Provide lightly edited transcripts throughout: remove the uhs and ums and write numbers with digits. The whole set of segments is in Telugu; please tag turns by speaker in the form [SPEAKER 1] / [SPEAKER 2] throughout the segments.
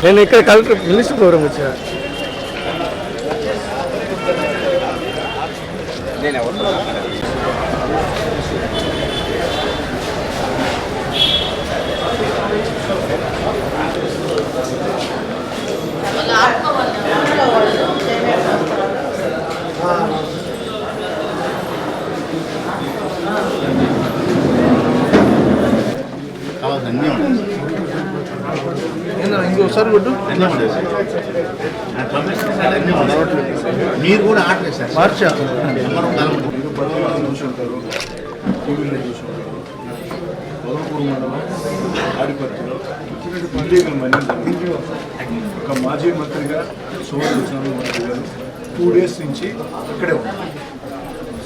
[SPEAKER 1] నేను ఇక్కడ కలెక్టర్ మినిస్టర్ ప్రోగ్రామ్ వచ్చా. నేను ఎవరు ఇంకోసారి కొట్టు. మీరు కూడా ఆర్డర్ చేశారు మార్చా చూసుంటారు, టీవీలో చూసుంటారు. పొదలకూరు మండలం ఆడిపత్రిలో ఇల్లీగల్ మైనింగ్ ఒక మాజీ మంత్రిగా సువర్ణ మంత్రి గారు 2 days నుంచి ఇక్కడే ఉన్నారు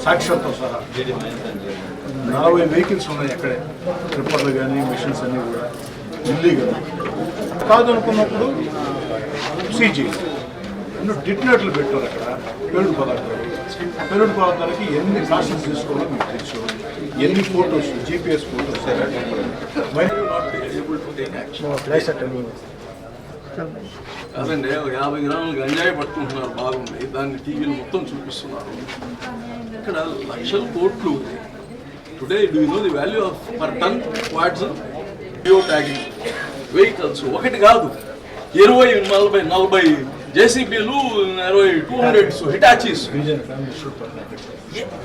[SPEAKER 1] సాక్ష్యాలతో సహా. 40 vehicles ఉన్నాయి అక్కడే, ట్రిప్పర్లు కానీ మిషన్స్ అన్నీ కూడా ఇల్లీగల్ కాదనుకున్నప్పుడు సీజీ డిటనేట్లు పెట్టారు అక్కడ. పేలుడు పదార్థాలకి ఎన్ని క్లాసెస్ తీసుకోవాలో మీకు తెలుసు, ఎన్ని ఫోటోస్ GPS ఫోటోస్
[SPEAKER 2] అదండి. 50 గ్రాములు గంజాయి పట్టుకుంటున్నారు, బాగుంది. దాన్ని టీవీలు మొత్తం చూపిస్తున్నారు. ఇక్కడ లక్షల కోట్లు. Today do you know the value of per ton quads geo tagging vehicles? ఒకటి కాదు, 20-40 JCBలు, 200 హిటాచీస్.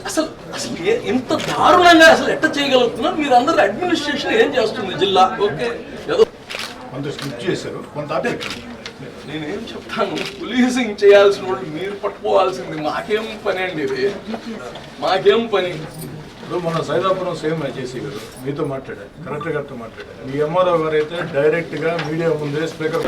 [SPEAKER 2] అసలు అసలు ఇంత దారుణంగా అసలు ఎట్ట చేయగలుగుతున్నారు మీరు? అందరూ అడ్మినిస్ట్రేషన్ ఏం చేస్తుంది జిల్లా? ఓకే, ఏదో
[SPEAKER 3] కొంత స్కిప్ చేశారు, కొంత
[SPEAKER 2] నేనేం చెప్తాను, పోలీసింగ్ చేయాల్సిన వాళ్ళు మీరు పట్టుకోవాల్సింది. మాకేం పని అండి ఇది? మాకేం పని?
[SPEAKER 3] ఇప్పుడు మన సైదాపురం సేమ్ చేసి గారు మీతో మాట్లాడారు, కలెక్టర్ గారితో మాట్లాడారు. మీ ఎంఆర్ఓ గారు అయితే డైరెక్ట్గా మీడియా ముందే స్పీకర్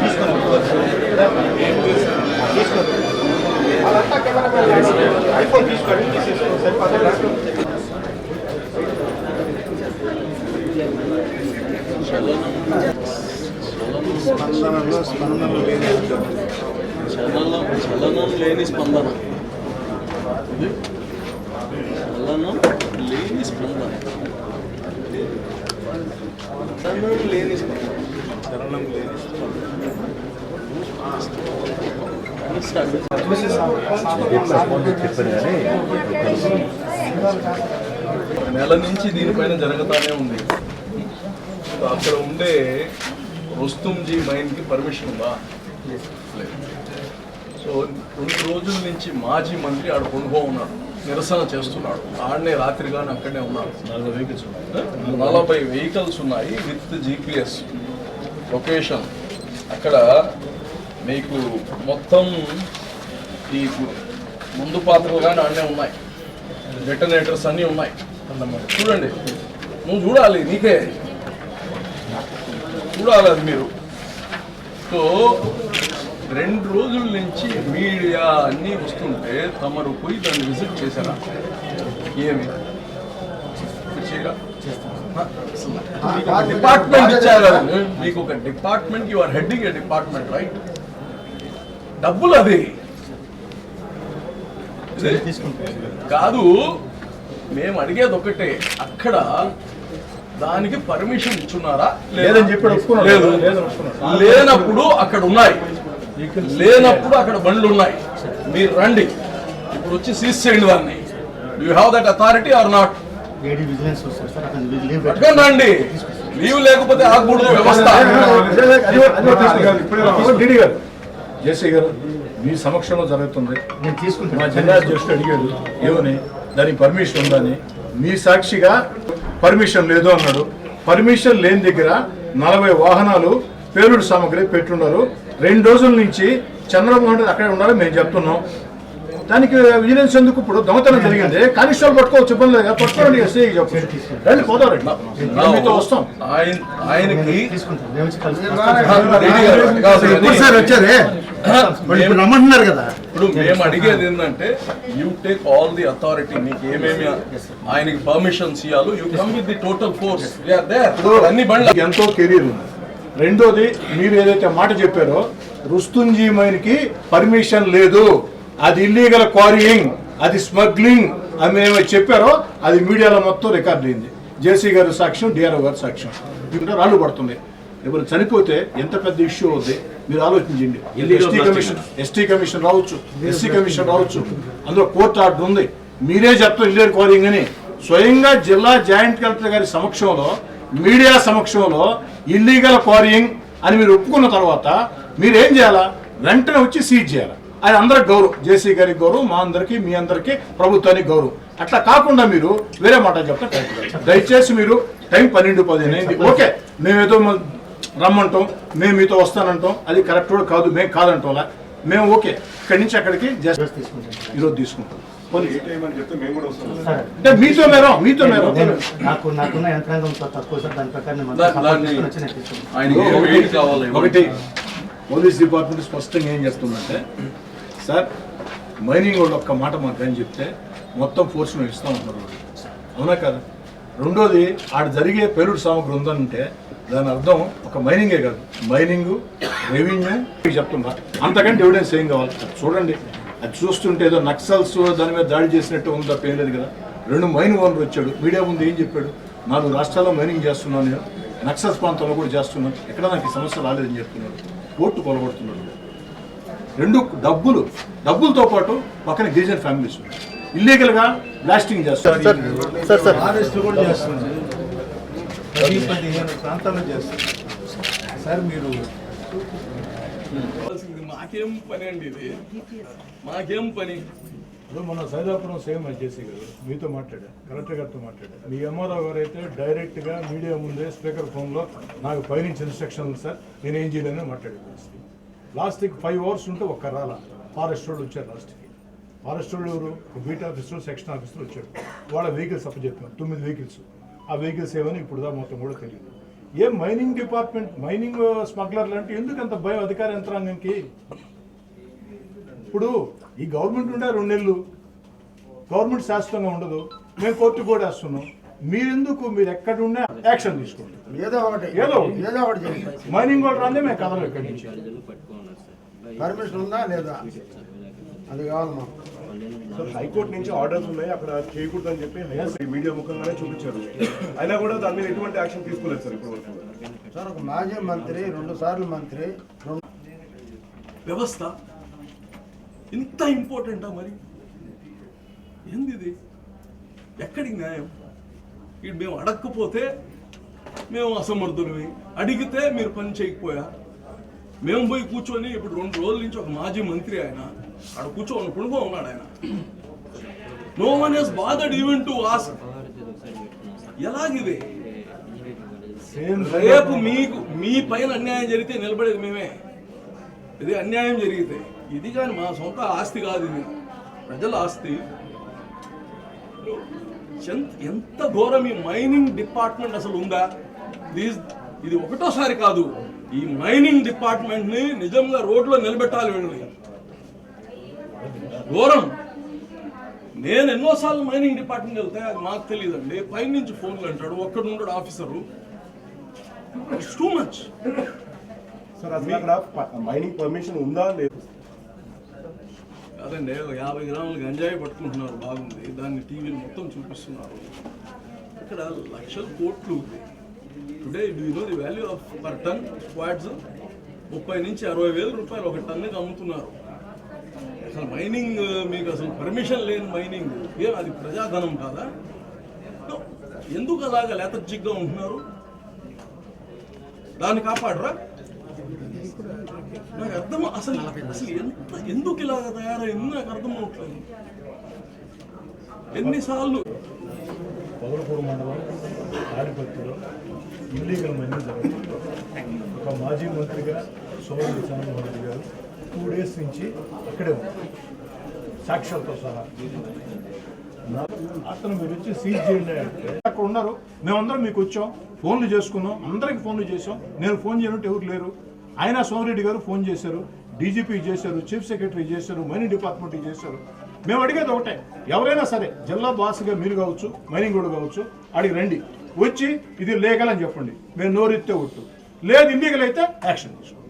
[SPEAKER 2] చలనం లేని స్పందన, చలనం లేని స్పందన, చలనం లేని స్పందన, చలనం లేని నెల నుంచి దీనిపైన జరుగుతూనే ఉంది. అక్కడ ఉండే రుస్తుంజీ మైన్కి పర్మిషన్ ఉందా? సో 2 రోజుల నుంచి మాజీ మంత్రి ఆడ కొనుగో ఉన్నాడు, నిరసన చేస్తున్నాడు. ఆడనే రాత్రి కానీ అక్కడనే ఉన్నాడు. 40 వెహికల్స్ ఉన్నాయి విత్ GPS లొకేషన్. అక్కడ మీకు మొత్తం ఈ ముందు పాత్రలు కానీ ఆడనే ఉన్నాయి, డెటనేటర్స్ అన్నీ ఉన్నాయి. చూడండి, నువ్వు చూడాలి, నీకే చూడాలి అది మీరు. సో 2 రోజుల నుంచి మీడియా అన్నీ వస్తుంటే తమరు పోయి దాన్ని విజిట్ చేశారా? ఏమి డిపార్ట్మెంట్ ఇచ్చారు, మీకు ఒక department, you are heading a department, right? డబ్బులు అది కాదు. మేము అడిగేది ఒకటే, అక్కడ దానికి పర్మిషన్ ఇచ్చున్నారా?
[SPEAKER 3] లేదని చెప్పి
[SPEAKER 2] లేనప్పుడు అక్కడ ఉన్నాయి, లేనప్పుడు అక్కడ బండ్లు ఉన్నాయి. మీరు రండి, ఇప్పుడు వచ్చి సీజ్ చేయండి దాన్ని. You have that authority or not? రండి, లీవ్ లేకపోతే ఆగకూడదు వ్యవస్థ.
[SPEAKER 3] జేసీ గారు మీ సమక్షంలో జరుగుతుంది. మా జిల్లా అధ్యక్షుడు అడిగాడు ఏమని, దానికి పర్మిషన్ ఉందని. మీ సాక్షిగా పర్మిషన్ లేదు అన్నాడు. పర్మిషన్ లేని దగ్గర 40 వాహనాలు పేలుడు సామాగ్రి పెట్టున్నారు. 2 రోజుల నుంచి చంద్రబాబు అక్కడే ఉన్నారు మేము చెప్తున్నాం. దానికి విజిలెన్స్ ఎందుకు? ఇప్పుడు దొంగతనం జరిగింది, కానిస్టేబుల్ పట్టుకోవచ్చు, ఇబ్బంది లేదు, పట్టుకోండి. ఎస్ఐకి చెప్పండి, రండి పోతారండి, మీతో వస్తాం.
[SPEAKER 2] ఆయనకి
[SPEAKER 1] రమ్మంటున్నారు కదా.
[SPEAKER 2] ఇప్పుడు మేము అడిగేది ఏంటంటే, you take all the authority. మీకు ఏమేమి ఆయనకి పర్మిషన్స్ ఇవ్వాలో, you come with the total force. అన్ని బండ్లు
[SPEAKER 3] ఎంతో కెరీర్ ఉంది, రెండోది మీరు ఏదైతే మాట చెప్పారో రుస్తుంజీ మైన్కి పర్మిషన్ లేదు, అది ఇల్లీగల్ క్వారీయింగ్, అది స్మగ్లింగ్ అని మేము చెప్పారో అది మీడియాలో మొత్తం రికార్డ్ అయింది. జేసీ గారు సాక్ష్యం, డిఆర్ఓ గారు సాక్ష్యం. ఇక్కడ రాళ్ళు పడుతుంది. ఎవరు చనిపోతే ఎంత పెద్ద ఇష్యూ అవుతుంది మీరు ఆలోచించండి. ఎస్టీ కమిషన్ రావచ్చు, ఎస్సీ కమిషన్ రావచ్చు, అందులో కోర్టు ఆర్డర్ ఉంది. మీరే చెప్తారు ఇల్లీగల్ క్వారీయింగ్ అని. స్వయంగా జిల్లా జాయింట్ కలెక్టర్ గారి సమక్షంలో, మీడియా సమక్షంలో ఇల్లీగల్ క్వారీయింగ్ అని మీరు ఒప్పుకున్న తర్వాత మీరేం చేయాలా? వెంటనే వచ్చి సీజ్ చేయాలి. అది అందరికి గౌరవం, జేసీ గారికి గౌరవం, మా అందరికీ, మీ అందరికీ, ప్రభుత్వానికి గౌరవం. అట్లా కాకుండా మీరు వేరే మాట చెప్తే దయచేసి మీరు టైం 12:15 అయింది. ఓకే, మేమేదో రమ్మంటాం, మేము మీతో వస్తానంటాం, అది కరెక్ట్ కూడా కాదు, మేము కాదంటాంలా. మేము ఓకే ఇక్కడి నుంచి అక్కడికి జస్ట్ ఈరోజు తీసుకుంటాం. అంటే మీతో
[SPEAKER 4] నాకున్న యంత్రాంగం తక్కువ సార్, దాని ప్రకారం
[SPEAKER 3] ఒకటి పోలీస్ డిపార్ట్మెంట్ స్పష్టంగా ఏం చెప్తుందంటే, సార్ మైనింగ్ వాళ్ళు ఒక్క మాట మాకు అని చెప్తే మొత్తం ఫోర్స్ మేము ఇస్తూ ఉంటారు, అవునా కదా? రెండోది ఆడ జరిగే పేలుడు సామగ్రి ఉందంటే దాని అర్థం ఒక మైనింగే కాదు, మైనింగ్, రెవెన్యూ చెప్తున్నా. అంతకంటే ఎవిడెన్స్ ఏం కావాలి? చూడండి, అది చూస్తుంటే ఏదో నక్సల్స్ దాని మీద దాడి చేసినట్టు ఉంది తప్ప ఏం లేదు కదా. 2 మైన్ ఓనర్ వచ్చాడు, మీడియా ముందు ఏం చెప్పాడు? 4 రాష్ట్రాల్లో మైనింగ్ చేస్తున్నాను నేను, నక్సల్స్ ప్రాంతంలో కూడా చేస్తున్నాను, ఎక్కడ నాకు ఈ సమస్య రాలేదని చెప్తున్నాడు. కోర్టు కొలగొడుతున్నాడు. 2 డబ్బులతో పాటు పక్కన గిరిజన ఫ్యామిలీస్ ఇల్లీగల్ గా బ్లాస్టింగ్ చేస్తారు, అరెస్ట్ కూడా చేస్తున్నారు, 10-15 ప్రాంతాల్లో చేస్తారు. సార్ మీరు
[SPEAKER 2] మాకేం పని అండి, ఇది మాకేం పని?
[SPEAKER 3] ఇప్పుడు మన సైదాపురం సేమ్ చేసి గారు మీతో మాట్లాడా, కలెక్టర్ గారితో మాట్లాడా. మీ ఎంఆర్ఓ గారు అయితే డైరెక్ట్గా మీడియా ముందే స్పీకర్ ఫోన్లో నాకు పైనుంచి ఇన్స్ట్రక్షన్ సార్, నేను ఏం చేయలేని మాట్లాడే పరిస్థితి. లాస్ట్కి 5 hours ఉంటే ఒక్క రాల. ఫారెస్ట్ వాళ్ళు వచ్చారు లాస్ట్కి. ఫారెస్ట్ వాళ్ళు ఎవరు? బీట్ ఆఫీసర్, సెక్షన్ ఆఫీసర్ వచ్చారు. వాళ్ళ వెహికల్స్ అప్పచెప్పారు, 9 వెహికల్స్. ఆ వెహికల్స్ ఏమని ఇప్పుడు మొత్తం కూడా తెలియదు. ఏం మైనింగ్ డిపార్ట్మెంట్, మైనింగ్ స్మగ్లర్లు అంటే ఎందుకు అంత భయం అధికార యంత్రాంగానికి? ఇప్పుడు ఈ గవర్నమెంట్ ఉండే 2 నెలలు, గవర్నమెంట్ శాశ్వతంగా ఉండదు, మేము కోర్టు కూడా వేస్తున్నాం. మీరెందుకు, మీరు ఎక్కడ ఉండే యాక్షన్ తీసుకోండి, ఏదో ఒకటి మైనింగ్ కూడా రాందే మేము కదలం ఇక్కడి నుంచి.
[SPEAKER 5] పర్మిషన్ ఉందా లేదా అది కావాలి మాకు.
[SPEAKER 6] సార్ హైకోర్టు నుంచి ఆర్డర్స్ ఉన్నాయి, అక్కడ చేయకూడదు అని చెప్పి మీడియా ముఖంగానే చూపించారు. అయినా కూడా దాని మీద ఎటువంటి యాక్షన్ తీసుకోలేదు సార్ ఇప్పుడు వరకు.
[SPEAKER 5] సార్ ఒక మాజీ మంత్రి, 2 సార్లు మంత్రి,
[SPEAKER 2] వ్యవస్థ ఇంత ఇంపార్టెంటా మరి? ఏంది ఇది? ఎక్కడికి న్యాయం? ఇటు మేము అడగకపోతే మేము అసమర్థులమి, అడిగితే మీరు పని చేయకపోయా. మేము పోయి కూర్చొని ఇప్పుడు 2 రోజుల నుంచి ఒక మాజీ మంత్రి ఆయన ఆడ కూర్చోని పుణుకో ఉన్నాడు ఆయన. No one he's bothered even to ask. ఎలాగిది? రేపు మీకు మీ పైన అన్యాయం జరిగితే నిలబడేది మేమే. ఇది అన్యాయం జరిగితే ఇది కానీ మా సొంత ఆస్తి కాదు, ఇది ప్రజల ఆస్తి. ఎంత ఘోరం! ఈ మైనింగ్ డిపార్ట్మెంట్ అసలు ఉందా? ఇది ఒకటోసారి కాదు. ఈ మైనింగ్ డిపార్ట్మెంట్ ని నిజంగా రోడ్లో నిలబెట్టాలి వీళ్ళని. ఘోరం. నేను ఎన్నోసార్లు మైనింగ్ డిపార్ట్మెంట్ వెళ్తే అది మాకు తెలియదండి, పైనుంచి ఫోన్లు అంటాడు, ఒక్కడు ఉంటాడు officer. It's too much.
[SPEAKER 6] Sir అసలు అక్కడ మైనింగ్ పర్మిషన్ ఉందా లేదు?
[SPEAKER 2] అదండి 50 గ్రాములు గంజాయి పట్టుకుంటున్నారు, బాగుంది, దాన్ని టీవీలు మొత్తం చూపిస్తున్నారు. ఇక్కడ లక్షల కోట్లు. Today do you know the value of per ton squads? 30 నుంచి 60 వేల రూపాయలు ఒక టన్నుకి అమ్ముతున్నారు. అసలు మైనింగ్ మీకు అసలు పర్మిషన్ లేని మైనింగ్ ఏం అది ప్రజాధనం కాదా? ఎందుకు అలాగా లెథర్జిక్గా ఉంటున్నారు? దాన్ని కాపాడరా? నాకు అర్థం అసలు ఎందుకు ఇలాగ తయారైంది నాకు అర్థం అవట్లేదు. ఎన్నిసార్లు
[SPEAKER 3] పగలపూర్ మండలం ఆడిపత్తిలో ఇల్లీగల్ మైనింగ్ జరుగుతుంది. ఒక మాజీ మంత్రిగా సోమరెడ్డి చంద్రబాబు రెడ్డి గారు 2 days నుంచి అక్కడే ఉన్నారు, సాక్ష్యాలతో సహా. అతను మీరు వచ్చి సీజ్ చేయండి అంటే అక్కడ ఉన్నారు. మేమందరం మీకు వచ్చాం, ఫోన్లు చేసుకున్నాం, అందరికి ఫోన్లు చేసాం. నేను ఫోన్ చేయనట్టు ఎవరు లేరు. ఆయన సోమరెడ్డి గారు ఫోన్ చేశారు, డీజీపీ చేశారు, చీఫ్ సెక్రటరీ చేశారు, మైనింగ్ డిపార్ట్మెంట్ చేశారు. మేము అడిగేది ఒకటే, ఎవరైనా సరే జిల్లా బాస్గా మీరు కావచ్చు, మైనింగ్ కూడా కావచ్చు, అడిగి రండి, వచ్చి ఇది లీగల్ అని చెప్పండి. మేము నోరెత్తే ఒట్టు. లేదు ఇల్లీగల్ అయితే యాక్షన్ తీసుకోండి.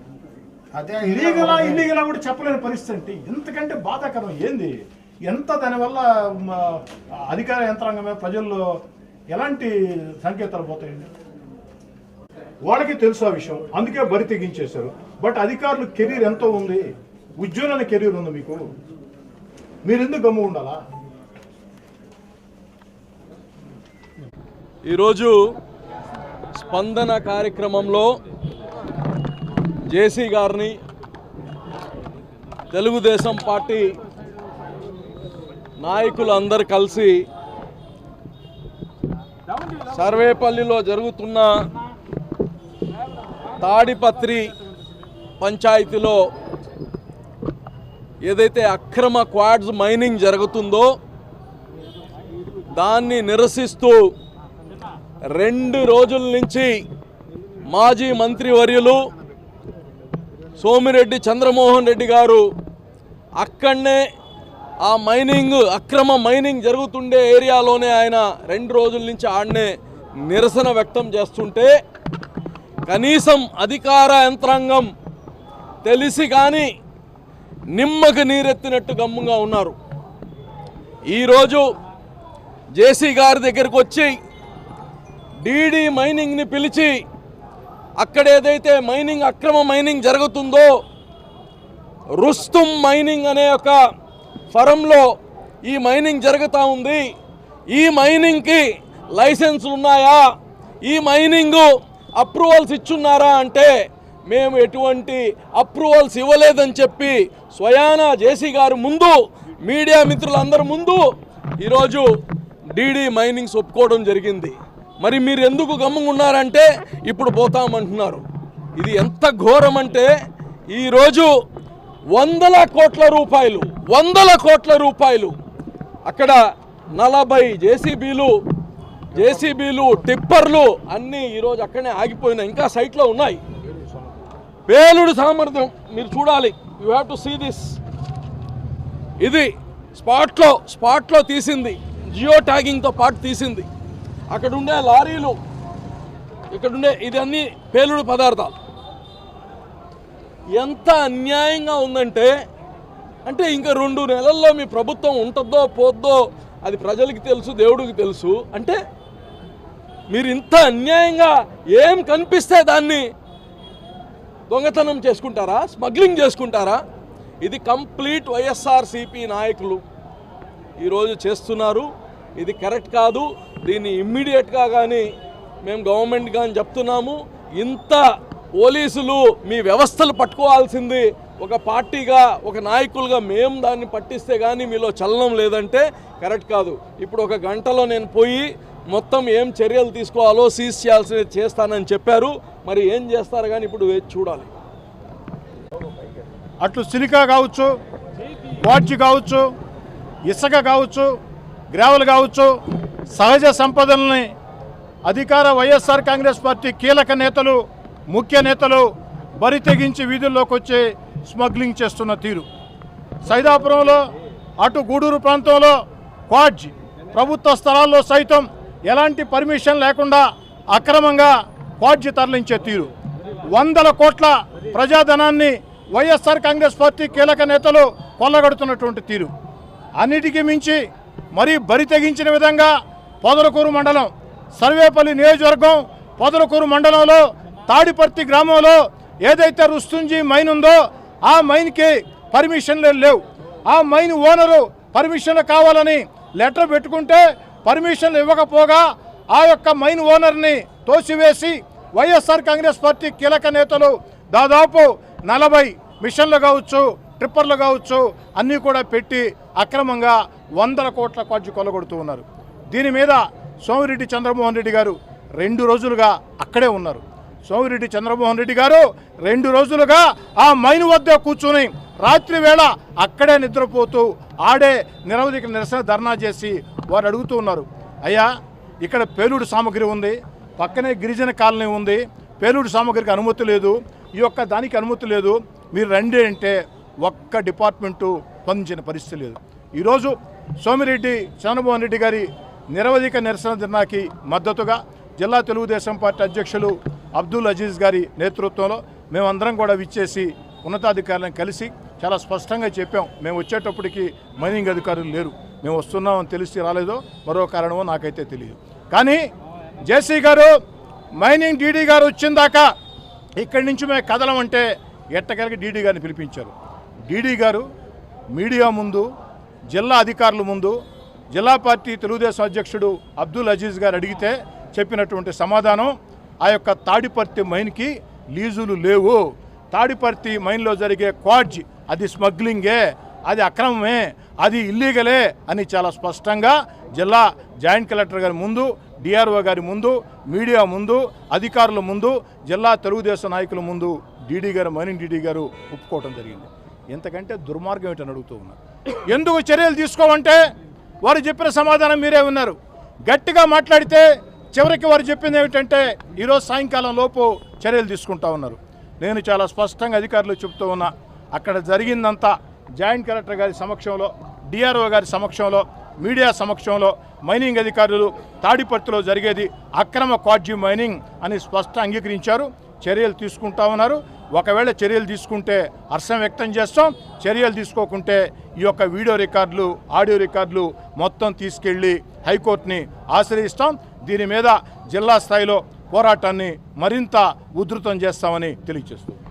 [SPEAKER 5] అదే
[SPEAKER 3] ఇల్లీగల్ కూడా చెప్పలేని పరిస్థితి అంటే ఎంతకంటే బాధాకరం ఏంది? ఎంత దానివల్ల అధికార యంత్రాంగమే ప్రజల్లో ఎలాంటి సంకేతాలు పోతాయండి? వాళ్ళకి తెలుసు ఆ విషయం, అందుకే బరి తెగించేశారు. బట్ అధికారులు కెరీర్ ఎంతో ఉంది, ఉద్యోగుల కెరీర్ ఉంది, మీరు ఎందుకు గమ్ము ఉండాలా?
[SPEAKER 2] ఈరోజు స్పందన కార్యక్రమంలో జేసీ గారిని తెలుగుదేశం పార్టీ నాయకులందరూ కలిసి సర్వేపల్లిలో జరుగుతున్న తాడిపత్రి పంచాయతీలో ఏదైతే అక్రమ క్వాడ్స్ మైనింగ్ జరుగుతుందో దాన్ని నిరసిస్తూ 2 రోజుల నుంచి మాజీ మంత్రివర్యులు సోమిరెడ్డి చంద్రమోహన్ రెడ్డి గారు అక్కడనే ఆ అక్రమ మైనింగ్ జరుగుతుండే ఏరియాలోనే ఆయన 2 రోజుల నుంచి ఆడనే నిరసన వ్యక్తం చేస్తుంటే కనీసం అధికార యంత్రాంగం తెలిసి కానీ నిమ్మకు నీరెత్తినట్టు గమ్ముగా ఉన్నారు. ఈరోజు జేసీ గారి దగ్గరికి వచ్చి డీడీ మైనింగ్ని పిలిచి అక్కడ ఏదైతే అక్రమ మైనింగ్ జరుగుతుందో రుస్తుం మైనింగ్ అనే ఒక ఫరంలో ఈ మైనింగ్ జరుగుతూ ఉంది, ఈ మైనింగ్కి లైసెన్సులు ఉన్నాయా, ఈ మైనింగ్ అప్రూవల్స్ ఇచ్చున్నారా అంటే మేము ఎటువంటి అప్రూవల్స్ ఇవ్వలేదని చెప్పి స్వయానా జేసీ గారు ముందు మీడియా మిత్రులందరి ముందు ఈరోజు డీడీ మైనింగ్స్ ఒప్పుకోవడం జరిగింది. మరి మీరు ఎందుకు గమ్ముగా ఉన్నారంటే ఇప్పుడు పోతామంటున్నారు. ఇది ఎంత ఘోరం అంటే ఈరోజు 100 కోట్ల రూపాయలు అక్కడ 40 జేసీబీలు టిప్పర్లు అన్నీ ఈరోజు అక్కడనే ఆగిపోయినాయి, ఇంకా సైట్లో ఉన్నాయి. పేలుడు సామర్థ్యం మీరు చూడాలి, you have to see this. ఇది స్పాట్లో తీసింది, జియో ట్యాగింగ్తో పాటు తీసింది. అక్కడ ఉండే లారీలు, ఇక్కడుండే ఇది అన్ని పేలుడు పదార్థాలు. ఎంత అన్యాయంగా ఉందంటే ఇంకా 2 నెలల్లో మీ ప్రభుత్వం ఉంటుందో పోద్దో అది ప్రజలకి తెలుసు, దేవుడికి తెలుసు. అంటే మీరు ఇంత అన్యాయంగా ఏం కనిపిస్తే దాన్ని దొంగతనం చేసుకుంటారా, స్మగ్లింగ్ చేసుకుంటారా? ఇది కంప్లీట్ వైఎస్ఆర్సీపీ నాయకులు ఈరోజు చేస్తున్నారు. ఇది కరెక్ట్ కాదు. దీన్ని ఇమ్మీడియట్గా కానీ మేము గవర్నమెంట్ కానీ చెప్తున్నాము. ఇంత పోలీసులు మీ వ్యవస్థలు పట్టుకోవాల్సింది ఒక పార్టీగా, ఒక నాయకులుగా మేము దాన్ని పట్టిస్తే కానీ మీలో చలనం లేదంటే కరెక్ట్ కాదు. ఇప్పుడు 1 గంటలో నేను పోయి మొత్తం ఏం చర్యలు తీసుకోవాలో సీజ్ చేయాల్సినది చేస్తానని చెప్పారు. మరి ఏం చేస్తారు కానీ ఇప్పుడు వేచి చూడాలి.
[SPEAKER 3] అట్లు సిలికా కావచ్చు, క్వార్ట్జ్ కావచ్చు, ఇసుక కావచ్చు, గ్రావెల్ కావచ్చు, సహజ సంపదల్ని అధికార వైఎస్ఆర్ కాంగ్రెస్ పార్టీ కీలక నేతలు, ముఖ్య నేతలు బరి తెగించి వీధుల్లోకి వచ్చి స్మగ్లింగ్ చేస్తున్న తీరు. సైదాపురంలో, అటు గూడూరు ప్రాంతంలో క్వాడ్జ్ ప్రభుత్వ స్థలాల్లో సైతం ఎలాంటి పర్మిషన్ లేకుండా అక్రమంగా క్వాడ్జ్ తరలించే తీరు. 100 కోట్ల ప్రజాధనాన్ని వైఎస్ఆర్ కాంగ్రెస్ పార్టీ కీలక నేతలు కొల్లగొడుతున్నటువంటి తీరు. అన్నిటికీ మించి మరీ బరి తెగించిన విధంగా పొదలకూరు మండలం, సర్వేపల్లి నియోజకవర్గం పొదలకూరు మండలంలో తాడిపర్తి గ్రామంలో ఏదైతే రుస్తుంజీ మైన్ ఉందో ఆ మైన్కి పర్మిషన్లు లేవు. ఆ మైన్ ఓనరు పర్మిషన్లు కావాలని లెటర్ పెట్టుకుంటే పర్మిషన్లు ఇవ్వకపోగా ఆ యొక్క మైన్ ఓనర్ని తోసివేసి వైఎస్ఆర్ కాంగ్రెస్ పార్టీ కీలక నేతలు దాదాపు 40 మిషన్లు కావచ్చు, ట్రిప్పర్లు కావచ్చు అన్నీ కూడా పెట్టి అక్రమంగా 100 కోట్ల క్వాడ్జ్ కొల్లగొడుతూ ఉన్నారు. దీని మీద సోమిరెడ్డి చంద్రమోహన్ రెడ్డి గారు 2 రోజులుగా అక్కడే ఉన్నారు. సోమిరెడ్డి చంద్రమోహన్ రెడ్డి గారు 2 రోజులుగా ఆ మైన్ వద్ద కూర్చుని రాత్రి వేళ అక్కడే నిద్రపోతూ ఆడే నిరవధిక నిరసన ధర్నా చేసి వారు అడుగుతూ ఉన్నారు, అయ్యా ఇక్కడ పేలుడు సామగ్రి ఉంది, పక్కనే గిరిజన కాలనీ ఉంది, పేలుడు సామగ్రికి అనుమతి లేదు, ఈ యొక్క దానికి అనుమతి లేదు, మీరు రండి అంటే ఒక్క డిపార్ట్మెంటు స్పందించిన పరిస్థితి లేదు. ఈరోజు సోమిరెడ్డి చంద్రమోహన్ రెడ్డి గారి నిరవధిక నిరసన ధర్నాకి మద్దతుగా జిల్లా తెలుగుదేశం పార్టీ అధ్యక్షులు అబ్దుల్ అజీజ్ గారి నేతృత్వంలో మేమందరం కూడా విచ్చేసి ఉన్నతాధికారులను కలిసి చాలా స్పష్టంగా చెప్పాం. మేము వచ్చేటప్పటికి మైనింగ్ అధికారులు లేరు, మేము వస్తున్నామని తెలిసి రాలేదో మరో కారణమో నాకైతే తెలియదు. కానీ జేసీ గారు మైనింగ్ డీడీ గారు వచ్చిందాకా ఇక్కడి నుంచి మేము కదలమంటే ఎట్టకెలకి డీడీ గారిని పిలిపించారు. డీడీ గారు మీడియా ముందు, జిల్లా అధికారుల ముందు, జిల్లా పార్టీ తెలుగుదేశం అధ్యక్షుడు అబ్దుల్ అజీజ్ గారు అడిగితే చెప్పినటువంటి సమాధానం, ఆ యొక్క తాడిపర్తి మైన్కి లీజులు లేవు, తాడిపర్తి మైన్లో జరిగే క్వాడ్జ్ అది స్మగ్లింగే, అది అక్రమమే, అది ఇల్లీగలే అని చాలా స్పష్టంగా జిల్లా జాయింట్ కలెక్టర్ గారి ముందు, డిఆర్ఓ గారి ముందు, మీడియా ముందు, అధికారుల ముందు, జిల్లా తెలుగుదేశం నాయకుల ముందు డీడీ గారు, మైనింగ్ డీడీ గారు ఒప్పుకోవటం జరిగింది. ఎంతకంటే దుర్మార్గం ఏంటని అడుగుతూ ఉన్నారు. ఎందుకు చర్యలు తీసుకోమంటే వారు చెప్పిన సమాధానం మీరే ఉన్నారు. గట్టిగా మాట్లాడితే చివరికి వారు చెప్పింది ఏమిటంటే ఈరోజు సాయంకాలం లోపు చర్యలు తీసుకుంటా ఉన్నారు. నేను చాలా స్పష్టంగా అధికారులు చెప్తూ ఉన్నా, అక్కడ జరిగిందంతా జాయింట్ కలెక్టర్ గారి సమక్షంలో, డిఆర్ఓ గారి సమక్షంలో, మీడియా సమక్షంలో మైనింగ్ అధికారులు తాడిపర్తిలో జరిగేది అక్రమ క్వాడ్జీ మైనింగ్ అని స్పష్టంగా అంగీకరించారు. చర్యలు తీసుకుంటా ఉన్నారు. ఒకవేళ చర్యలు తీసుకుంటే హర్షం వ్యక్తం చేస్తాం, చర్యలు తీసుకోకుంటే ఈ యొక్క వీడియో రికార్డులు, ఆడియో రికార్డులు మొత్తం తీసుకెళ్లి హైకోర్టుని ఆశ్రయిస్తాం. దీని మీద జిల్లా స్థాయిలో పోరాటాన్ని మరింత ఉధృతం చేస్తామని తెలియజేస్తున్నాం.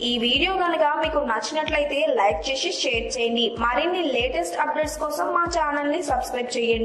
[SPEAKER 7] ఈ వీడియో కనుక మీకు నచ్చినట్లయితే లైక్ చేసి షేర్ చేయండి. మరిన్ని లేటెస్ట్ అప్డేట్స్ కోసం మా ఛానల్ ని సబ్స్క్రైబ్ చేయండి.